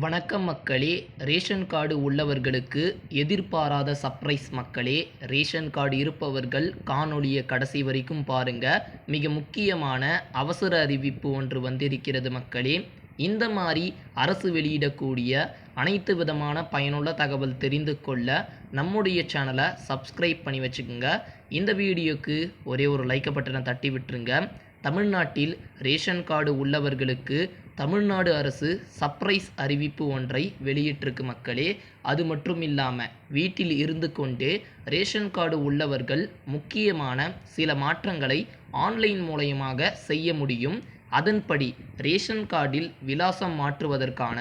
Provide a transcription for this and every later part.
வணக்கம் மக்களே. Ration card உள்ளவர்களுக்கு எதிர்பாராத சர்ப்ரைஸ் மக்களே. ரேஷன் கார்டு இருப்பவர்கள் காணொளியை கடைசி வரைக்கும் பாருங்க. மிக முக்கியமான அவசர அறிவிப்பு ஒன்று வந்திருக்கிறது மக்களே. இந்த மாதிரி அரசு வெளியிடக்கூடிய அனைத்து விதமான பயனுள்ள தகவல் தெரிந்து கொள்ள நம்முடைய சேனலை சப்ஸ்கிரைப் பண்ணி வச்சுக்கோங்க. இந்த வீடியோக்கு ஒரே ஒரு லைக் பட்டனை தட்டி விட்டுருங்க. தமிழ்நாட்டில் ரேஷன் கார்டு உள்ளவர்களுக்கு தமிழ்நாடு அரசு சர்ப்ரைஸ் அறிவிப்பு ஒன்றை வெளியிட்டிருக்கு மக்களே. அது மட்டும் இல்லாமல் வீட்டில் இருந்து கொண்டே ரேஷன் கார்டு உள்ளவர்கள் முக்கியமான சில மாற்றங்களை ஆன்லைன் மூலயமாக செய்ய முடியும். அதன்படி ரேஷன் கார்டில் விலாசம் மாற்றுவதற்கான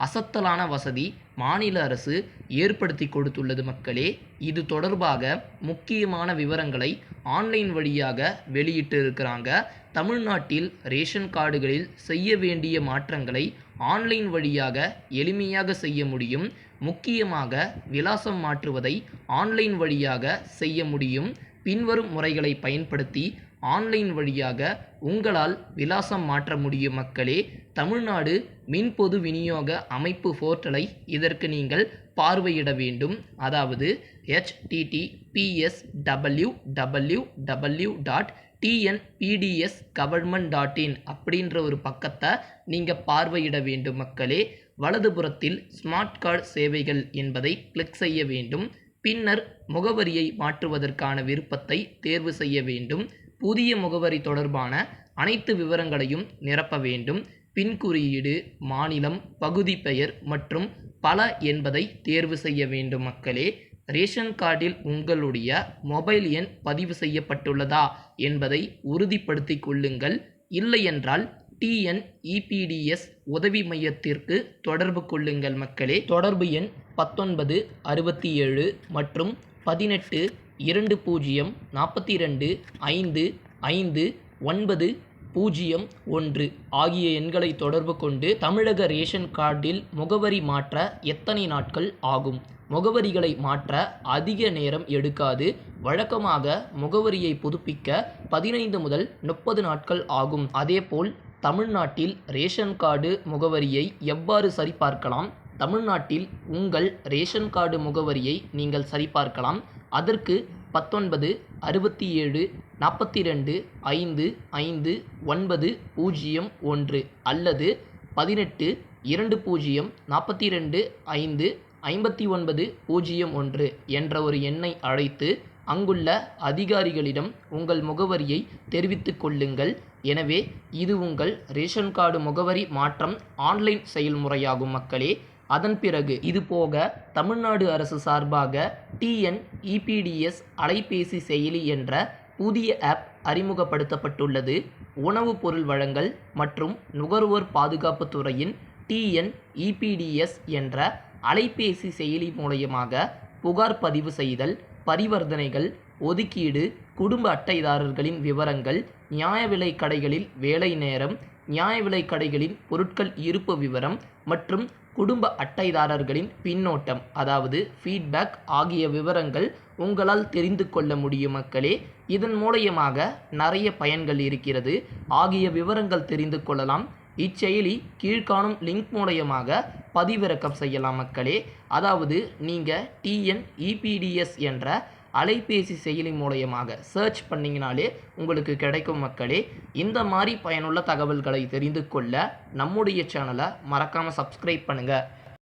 அசத்தலான வசதி மாநில அரசு ஏற்படுத்தி கொடுத்துள்ளது மக்களே. இது தொடர்பாக முக்கியமான விவரங்களை ஆன்லைன் வழியாக வெளியிட்டு இருக்கிறாங்க. தமிழ்நாட்டில் ரேஷன் கார்டுகளில் செய்ய வேண்டிய மாற்றங்களை ஆன்லைன் வழியாக எளிமையாக செய்ய முடியும். முக்கியமாக விலாசம் மாற்றுவதை ஆன்லைன் வழியாக செய்ய முடியும். பின்வரும் முறைகளை பயன்படுத்தி ஆன்லைன் வழியாக உங்களால் விலாசம் மாற்ற முடியும் மக்களே. தமிழ்நாடு மின் பொது விநியோக அமைப்பு போர்ட்டலை இதற்கு நீங்கள் பார்வையிட வேண்டும். அதாவது https://www.tnpdsgovernment.in அப்படின்ற ஒரு பக்கத்தை நீங்கள் பார்வையிட வேண்டும் மக்களே. வலதுபுறத்தில் ஸ்மார்ட் கார்டு சேவைகள் என்பதை கிளிக் செய்ய வேண்டும். பின்னர் முகவரியை மாற்றுவதற்கான விருப்பத்தை தேர்வு செய்ய வேண்டும். புதிய முகவரி தொடர்பான அனைத்து விவரங்களையும் நிரப்ப வேண்டும். பின் குறியீடு, மாநிலம், பகுதி பெயர் மற்றும் பல என்பதை தேர்வு செய்ய வேண்டும் மக்களே. ரேஷன் கார்டில் உங்களுடைய மொபைல் எண் பதிவு செய்யப்பட்டுள்ளதா என்பதை உறுதிப்படுத்தி கொள்ளுங்கள். இல்லையென்றால் TNEPDS உதவி மையத்திற்கு தொடர்பு கொள்ளுங்கள் மக்களே. தொடர்பு எண் 19 67 மற்றும் 18 20 42 5 5 9 01 ஆகிய எண்களை தொடர்பு கொண்டு தமிழக ரேஷன் கார்டில் முகவரி மாற்ற எத்தனை நாட்கள் ஆகும்? முகவரிகளை மாற்ற அதிக நேரம் எடுக்காது. வழக்கமாக முகவரியை புதுப்பிக்க 15 முதல் 30 நாட்கள் ஆகும். அதேபோல் தமிழ்நாட்டில் ரேஷன் கார்டு முகவரியை எவ்வாறு சரிபார்க்கலாம்? தமிழ்நாட்டில் உங்கள் ரேஷன் கார்டு முகவரியை நீங்கள் சரிபார்க்கலாம். அதற்கு 19 67 42 5 5 9 01 அல்லது 18 20 42 5 59 01 என்ற ஒரு எண்ணை அழைத்து அங்குள்ள அதிகாரிகளிடம் உங்கள் முகவரியை தெரிவித்துக் கொள்ளுங்கள். எனவே இது உங்கள் ரேஷன் கார்டு முகவரி மாற்றம் ஆன்லைன் செயல்முறையாகும் மக்களே. அதன் பிறகு இதுபோக தமிழ்நாடு அரசு சார்பாக TNEPDS அலைபேசி செயலி என்ற புதிய ஆப் அறிமுகப்படுத்தப்பட்டுள்ளது. உணவுப் பொருள் வழங்கல் மற்றும் நுகர்வோர் பாதுகாப்பு துறையின் TNEPDS என்ற அலைபேசி செயலி மூலமாக புகார் பதிவு செய்தல், பரிவர்த்தனைகள், ஒதுக்கீடு, குடும்ப அட்டைதாரர்களின் விவரங்கள், நியாய விலை கடைகளில் வேலை நேரம், நியாய விலை கடைகளின் பொருட்கள் இருப்பு விவரம் மற்றும் குடும்ப அட்டைதாரர்களின் பின்னோட்டம் அதாவது ஃபீட்பேக் ஆகிய விவரங்கள் உங்களால் தெரிந்து கொள்ள முடியும் மக்களே. இதன் மூலயமாக நிறைய பயன்கள் இருக்கிறது. ஆகிய விவரங்கள் தெரிந்து கொள்ளலாம். இச்செயலி கீழ்காணும் லிங்க் மூலயமாக பதிவிறக்கம் செய்யலாம் மக்களே. அதாவது நீங்கள் TNEPDS என்ற அலைபேசி செயலி மூலயமாக சர்ச் பண்ணிங்கனாலே உங்களுக்கு கிடைக்கும் மக்களே. இந்த மாதிரி பயனுள்ள தகவல்களை தெரிந்து கொள்ள நம்முடைய சேனலை மறக்காமல் சப்ஸ்கிரைப் பண்ணுங்கள்.